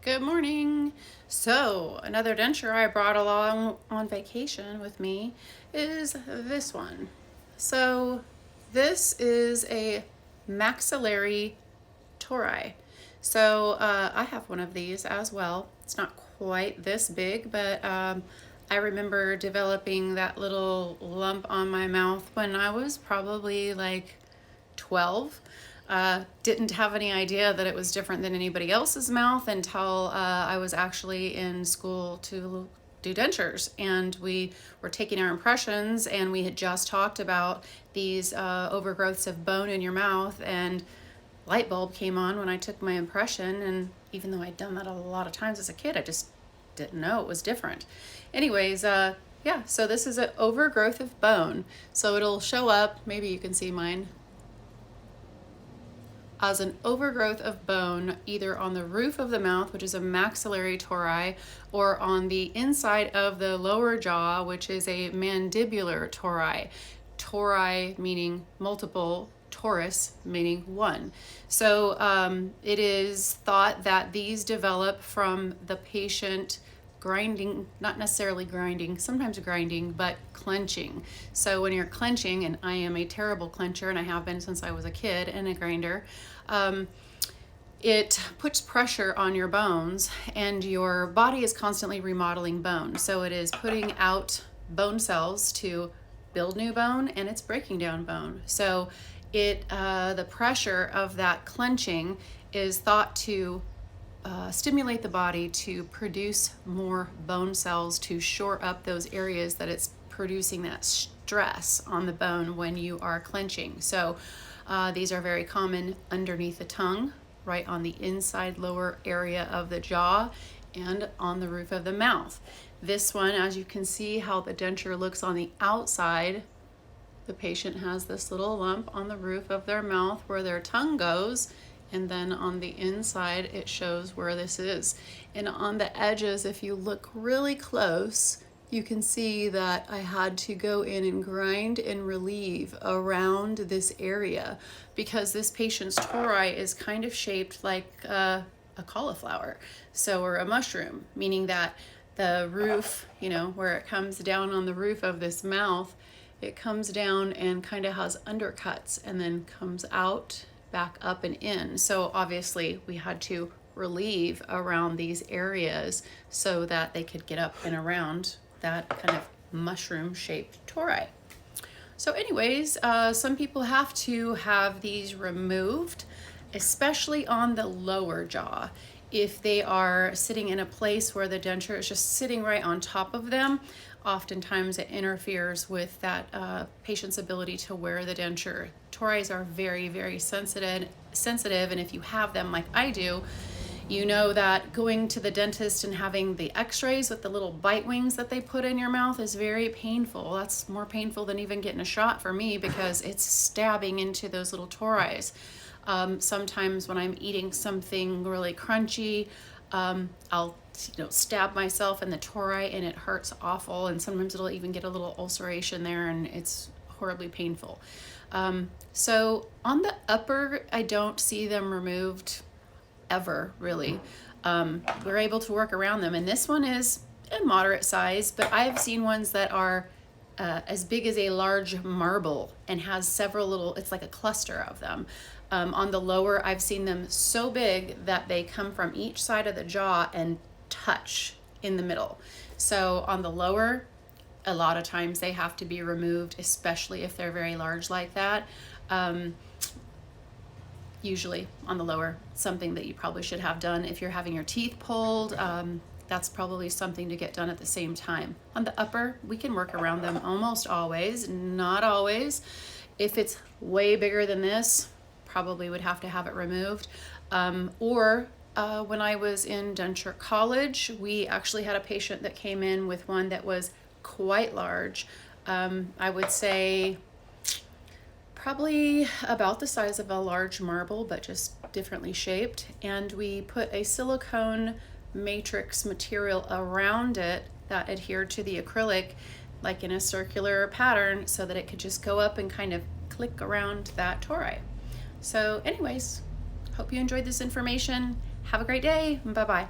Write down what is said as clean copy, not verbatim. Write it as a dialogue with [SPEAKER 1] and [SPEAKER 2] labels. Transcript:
[SPEAKER 1] Good morning. So another denture I brought along on vacation with me is this one. So this is a Maxillary Tori. So I have one of these as well. It's not quite this big, but I remember developing that little lump on my mouth when I was probably like 12. Didn't have any idea that it was different than anybody else's mouth until I was actually in school to do dentures, and we were taking our impressions, and we had just talked about these overgrowths of bone in your mouth, and light bulb came on when I took my impression. And even though I'd done that a lot of times as a kid, I just didn't know it was different. Anyways, yeah, so this is an overgrowth of bone. So it'll show up, maybe you can see mine, as an overgrowth of bone either on the roof of the mouth, which is a maxillary tori, or on the inside of the lower jaw, which is a mandibular tori. Tori meaning multiple, torus meaning one. So it is thought that these develop from the patient grinding, not necessarily grinding, sometimes grinding, but clenching. So when you're clenching, and I am a terrible clencher, and I have been since I was a kid and a grinder, it puts pressure on your bones, and your body is constantly remodeling bone. So it is putting out bone cells to build new bone, and it's breaking down bone. So the pressure of that clenching is thought to stimulate the body to produce more bone cells to shore up those areas that it's producing that stress on the bone when you are clenching. So these are very common underneath the tongue, right on the inside lower area of the jaw, and on the roof of the mouth. This one, as you can see how the denture looks on the outside, the patient has this little lump on the roof of their mouth where their tongue goes, and then on the inside it shows where this is. And on the edges, if you look really close, you can see that I had to go in and grind and relieve around this area, because this patient's tori is kind of shaped like a cauliflower, so, or a mushroom, meaning that the roof, you know, where it comes down on the roof of this mouth, it comes down and kind of has undercuts and then comes out back up and in. So obviously we had to relieve around these areas so that they could get up and around that kind of mushroom shaped tori. So anyways, some people have to have these removed, especially on the lower jaw. If they are sitting in a place where the denture is just sitting right on top of them, oftentimes it interferes with that patient's ability to wear the denture. Toris are very, very sensitive, and if you have them like I do, you know that going to the dentist and having the x-rays with the little bite wings that they put in your mouth is very painful. That's more painful than even getting a shot for me, because it's stabbing into those little toris. Sometimes when I'm eating something really crunchy, I'll stab myself in the tori, and it hurts awful, and sometimes it'll even get a little ulceration there, and it's horribly painful. So on the upper, I don't see them removed ever, really. We're able to work around them, and this one is a moderate size, but I've seen ones that are as big as a large marble and has several little, it's like a cluster of them. On the lower, I've seen them so big that they come from each side of the jaw and touch in the middle. So on the lower, a lot of times they have to be removed, especially if they're very large like that. Usually on the lower, something that you probably should have done if you're having your teeth pulled. That's probably something to get done at the same time. On the upper, we can work around them almost always, not always. If it's way bigger than this, probably would have to have it removed. When I was in denture college, we actually had a patient that came in with one that was quite large. I would say probably about the size of a large marble, but just differently shaped. And we put a silicone matrix material around it that adhered to the acrylic, like in a circular pattern, so that it could just go up and kind of click around that tori. So anyways, hope you enjoyed this information. Have a great day. Bye-bye.